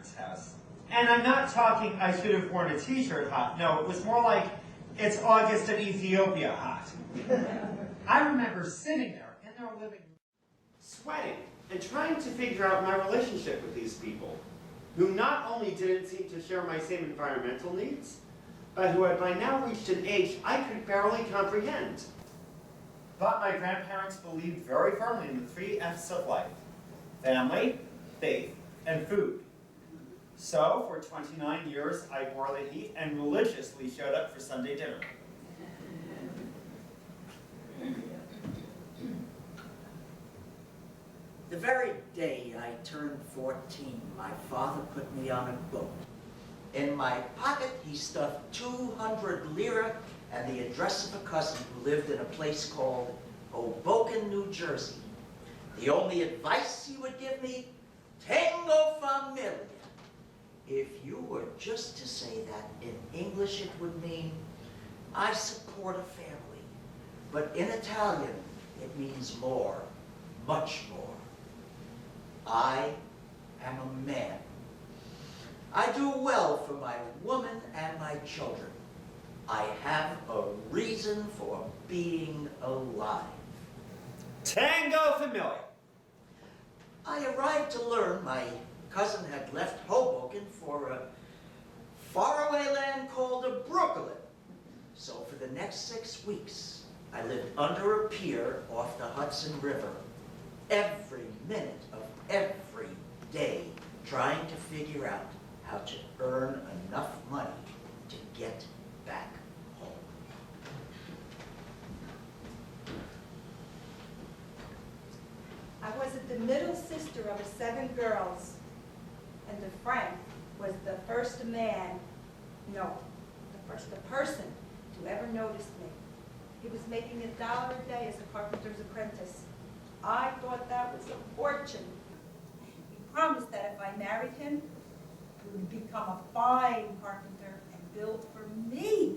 grandparents' house. And I'm not talking I should have worn a t-shirt hot. No, it was more like it's August in Ethiopia hot. I remember sitting there in their living room, sweating and trying to figure out my relationship with these people, who not only didn't seem to share my same environmental needs, but who had by now reached an age I could barely comprehend. But my grandparents believed very firmly in the 3 F's of life: family, faith, and food. So, for 29 years, I wore the heat and religiously showed up for Sunday dinner. The very day I turned 14, my father put me on a boat. In my pocket, he stuffed 200 lira and the address of a cousin who lived in a place called Hoboken, New Jersey. The only advice he would give me: tengo familia. If you were just to say that in English, it would mean, I support a family. But in Italian, it means more, much more. I am a man. I do well for my woman and my children. I have a reason for being alive. Tango familia. I arrived to learn my cousin had left Hoboken for a faraway land called Brooklyn. So for the next 6 weeks, I lived under a pier off the Hudson River, every minute of every day, trying to figure out how to earn enough money to get back home. I was the middle sister of 7 girls, and Frank was the first man, no, the first person to ever notice me. He was making $1 a day as a carpenter's apprentice. I thought that was a fortune. He promised that if I married him, he would become a fine carpenter and build for me,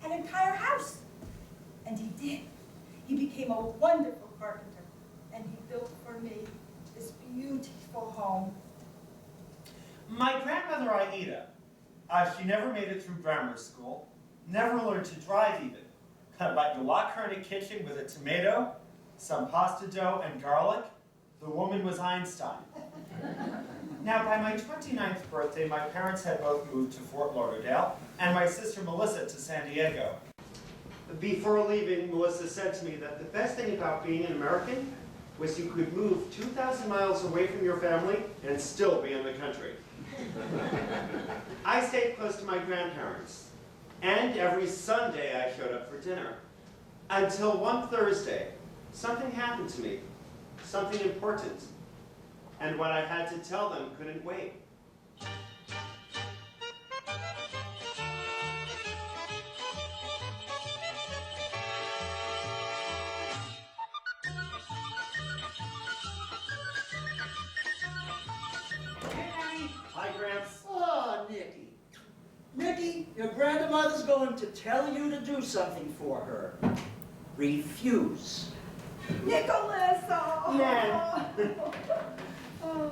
an entire house. And he did. He became a wonderful carpenter, and he built for me this beautiful home. My grandmother, Aida, she never made it through grammar school, never learned to drive even. But you lock her in a kitchen with a tomato, some pasta dough, and garlic, the woman was Einstein. Now, by my 29th birthday, my parents had both moved to Fort Lauderdale, and my sister Melissa to San Diego. Before leaving, Melissa said to me that the best thing about being an American was you could move 2,000 miles away from your family and still be in the country. I stayed close to my grandparents, and every Sunday I showed up for dinner. Until one Thursday, something happened to me, something important, and what I had to tell them couldn't wait. Hi, Gramps. Oh, Nicky. Nicky, your grandmother's going to tell you to do something for her. Refuse. Nicholas! Oh. Nan. Oh.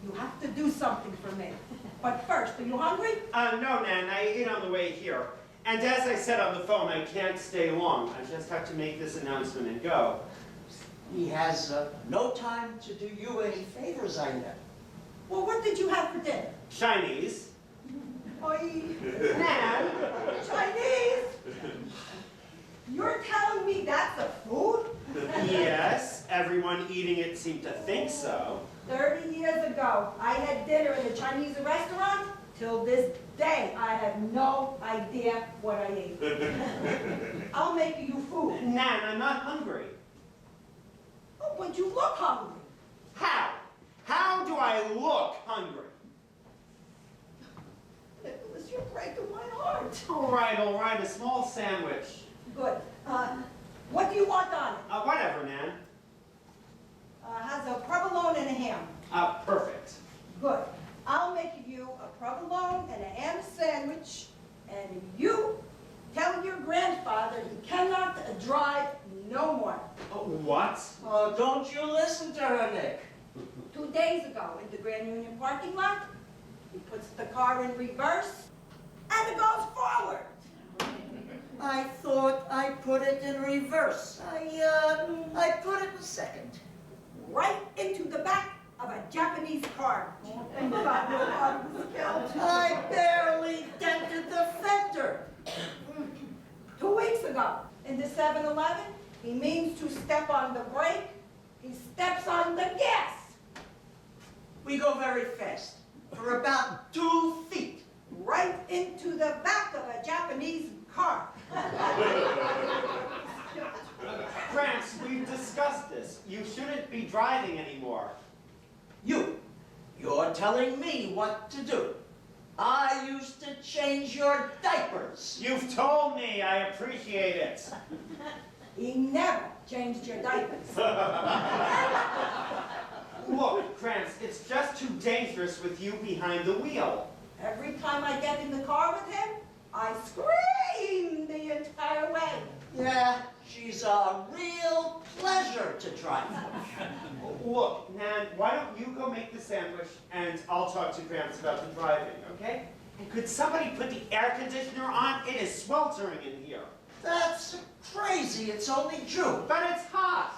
You have to do something for me. But first, are you hungry? No, Nan, I ate on the way here. And as I said on the phone, I can't stay long. I just have to make this announcement and go. He has no time to do you any favors, I know. Well, what did you have for dinner? Chinese. Oi. Nan. Chinese? You're telling me that's a food? Yes, everyone eating it seemed to think so. 30 years ago, I had dinner in a Chinese restaurant. Till this day, I have no idea what I ate. I'll make you food. Nan, I'm not hungry. Oh, but you look hungry. How? How do I look hungry? Nicholas, you're breaking my heart. All right, a small sandwich. Good. What do you want on it? Whatever, Nan. Has a provolone and a ham. Perfect. Good. I'll make you a provolone and a ham sandwich, and you tell your grandfather he cannot drive no more. What? Oh, don't you listen to her, Nick. To 2 days ago in the Grand Union parking lot. He puts the car in reverse, and it goes forward. I thought I put it in reverse. I put it in second. Right into the back of a Japanese car. Oh, thank God nobody was killed. I barely dented the fender. 2 weeks ago, in the 7-Eleven, he means to step on the brake. He steps on the gas. We go very fast, for about 2 feet. Right into the back of a Japanese car. Gramps, we've discussed this. You shouldn't be driving anymore. You're telling me what to do. I used to change your diapers. You've told me. I appreciate it. He never changed your diapers. Look, Gramps, it's just too dangerous with you behind the wheel. Every time I get in the car with him, I scream the entire way. Yeah, she's a real pleasure to drive. Look, Nan, why don't you go make the sandwich and I'll talk to Gramps about the driving, okay? And could somebody put the air conditioner on? It is sweltering in here. That's crazy. It's only June. But it's hot.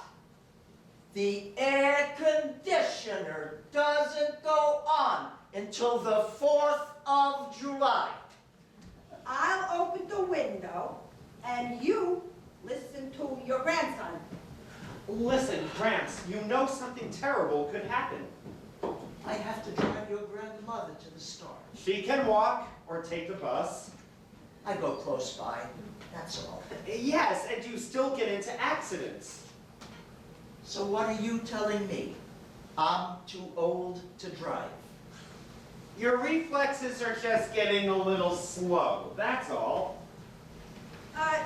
The air conditioner doesn't go on until the 4th of July. I'll open the window and you listen to your grandson. Listen, Gramps, you know something terrible could happen. I have to drive your grandmother to the store. She can walk or take the bus. I go close by, that's all. Yes, and you still get into accidents. So what are you telling me? I'm too old to drive. Your reflexes are just getting a little slow, that's all.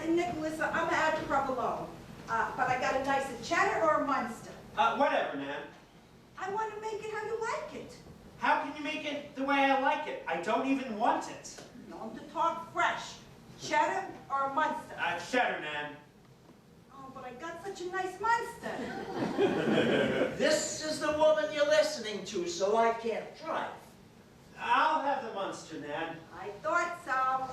Nicholas, I'm gonna add provolone. But I got a nice cheddar or a Munster. Whatever, Nan. I want to make it how you like it. How can you make it the way I like it? I don't even want it. Known to talk fresh. Cheddar or a Munster? Cheddar, Nan. Oh, but I got such a nice Munster. This is the woman you're listening to, so I can't drive. I'll have the Munster, Nan. I thought so.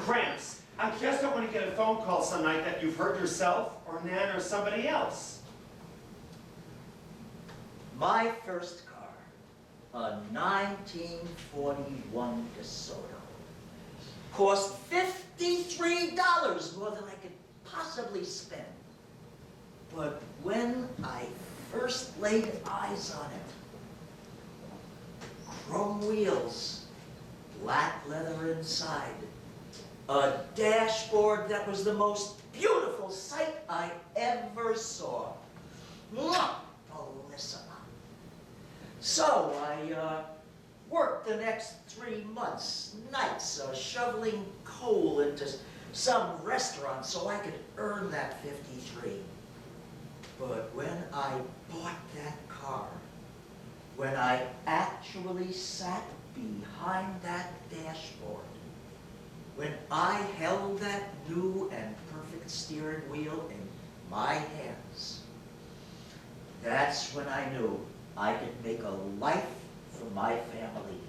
Gramps, I just don't want to get a phone call some night that you've hurt yourself, or Nan, or somebody else. My first car, a 1941 DeSoto, cost $53 more than I could possibly spend. But when I first laid eyes on it, chrome wheels, black leather inside, a dashboard that was the most beautiful sight I ever saw. Mwah! Bellissima. So I worked the next 3 months, nights, shoveling coal into some restaurant so I could earn that 53. But when I bought that car, when I actually sat behind that dashboard, when I held that new and perfect steering wheel in my hands, that's when I knew I could make a life for my family.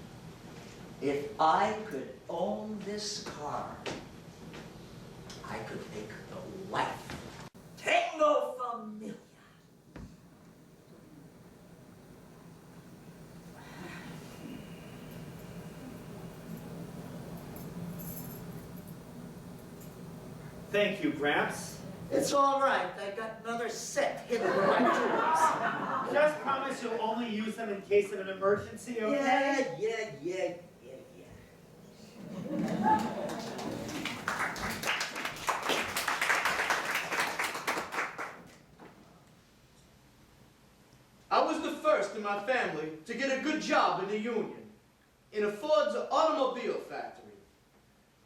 If I could own this car, I could make the life. Tango Familia. Thank you, Gramps. It's all right. I got another set hidden in my tools. Just promise you'll only use them in case of an emergency, okay? Yeah. I was the first in my family to get a good job in the union, in a Ford's automobile factory.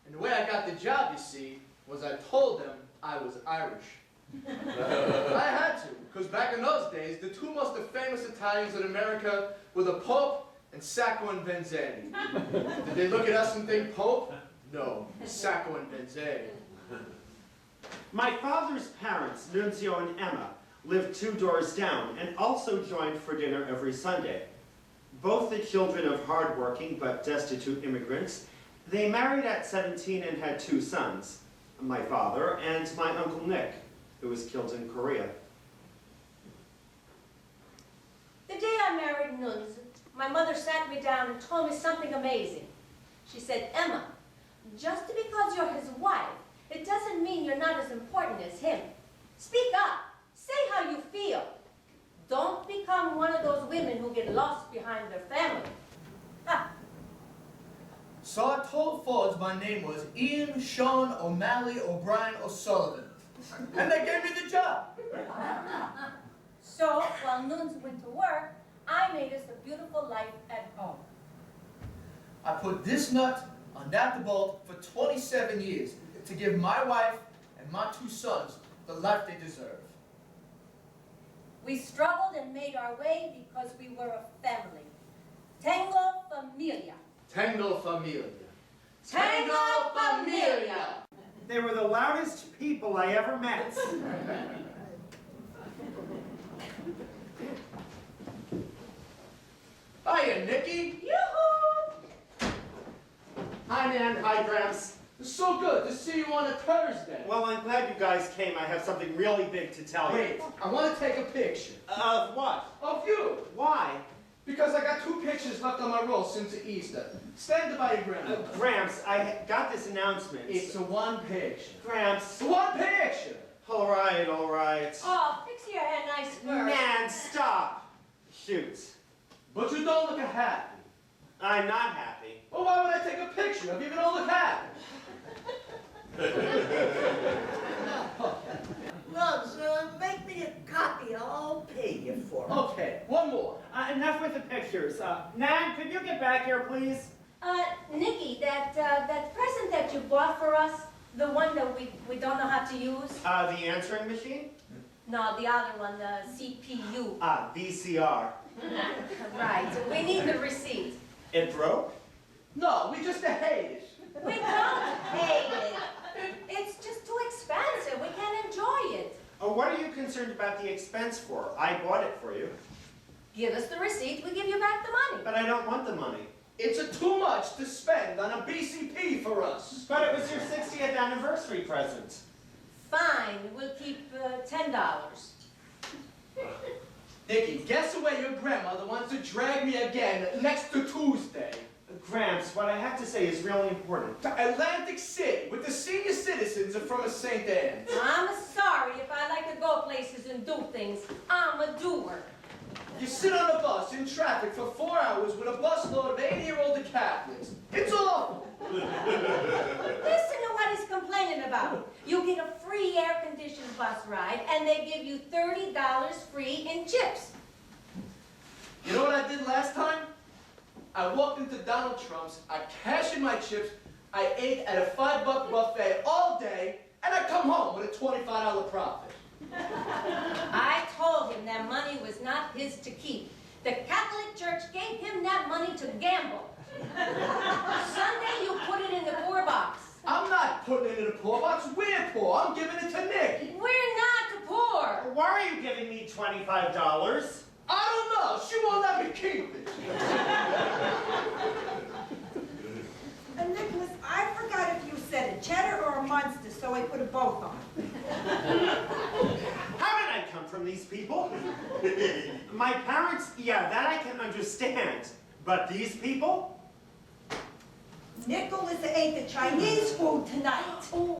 And the way I got the job, you see, was I told them I was Irish. I had to, because back in those days, the two most famous Italians in America were the Pope and Sacco and Vanzetti. Did they look at us and think Pope? No, Sacco and Vanzetti. My father's parents, Nunzio and Emma, lived 2 doors down and also joined for dinner every Sunday. Both the children of hardworking but destitute immigrants, they married at 17 and had 2 sons, my father and my Uncle Nick, who was killed in Korea. The day I married Nuns, my mother sat me down and told me something amazing. She said, Emma, just because you're his wife, it doesn't mean you're not as important as him. Speak up. Say how you feel. Don't become one of those women who get lost behind their family. Ha. So I told Fords my name was Ian Sean O'Malley O'Brien O'Sullivan. And they gave me the job. So, while Nuns went to work, I made us a beautiful life at home. I put this nut on that bolt for 27 years to give my wife and my 2 sons the life they deserve. We struggled and made our way because we were a family. Tango familia. Tango familia. Tango familia. They were the loudest people I ever met. Hiya, Nicky. Yoo-hoo! Hi, Nan. Hi, Gramps. It's so good to see you on a Thursday. Well, I'm glad you guys came. I have something really big to tell you. Wait, I want to take a picture. Of what? Of you. Why? Because I got 2 pictures left on my roll since Easter. Stand by your grandma. Gramps, I got this announcement. It's a 1 picture. Gramps. 1 picture. All right, all right. Oh, fix your hair nice first. Nan, stop. Shoot. But you don't look happy. I'm not happy. Well, why would I take a picture of you if you don't look happy? Nuns, make me a copy. I'll pay you for it. Okay, 1 more. Enough with the pictures. Nan, could you get back here, please? Nikki, that present that you bought for us, the one that we don't know how to use? The answering machine? No, the other one, the CPU. VCR. Right, we need the receipt. It broke? No, we just hate it. We don't hate it. It's just too expensive. We can't enjoy it. Oh, what are you concerned about the expense for? I bought it for you. Give us the receipt, we give you back the money. But I don't want the money. It's too much to spend on a BCP for us. But it was your 60th anniversary present. Fine, we'll keep $10. Nikki, guess away your grandmother wants to drag me again next to Tuesday. Gramps, what I have to say is really important. To Atlantic City with the senior citizens from St. Anne's. I'm sorry if I like to go places and do things. I'm a doer. You sit on a bus in traffic for 4 hours with a busload of 80-year-old Catholics. It's awful. Listen to what he's complaining about. You get a free air-conditioned bus ride, and they give you $30 free in chips. You know what I did last time? I walked into Donald Trump's, I cashed in my chips, I ate at a $5 buffet all day, and I come home with a $25 profit. I told him that money was not his to keep. The Catholic Church gave him that money to gamble. Sunday, you put it in the poor box. I'm not putting it in a poor box. We're poor. I'm giving it to Nick. We're not poor. Why are you giving me $25? I don't know. She won't let me keep it. And Nicholas, I forgot if you said a cheddar or a Munster, so I put them both on. How did I come from these people? My parents, yeah, that I can understand. But these people? Nicholas ate the Chinese food tonight.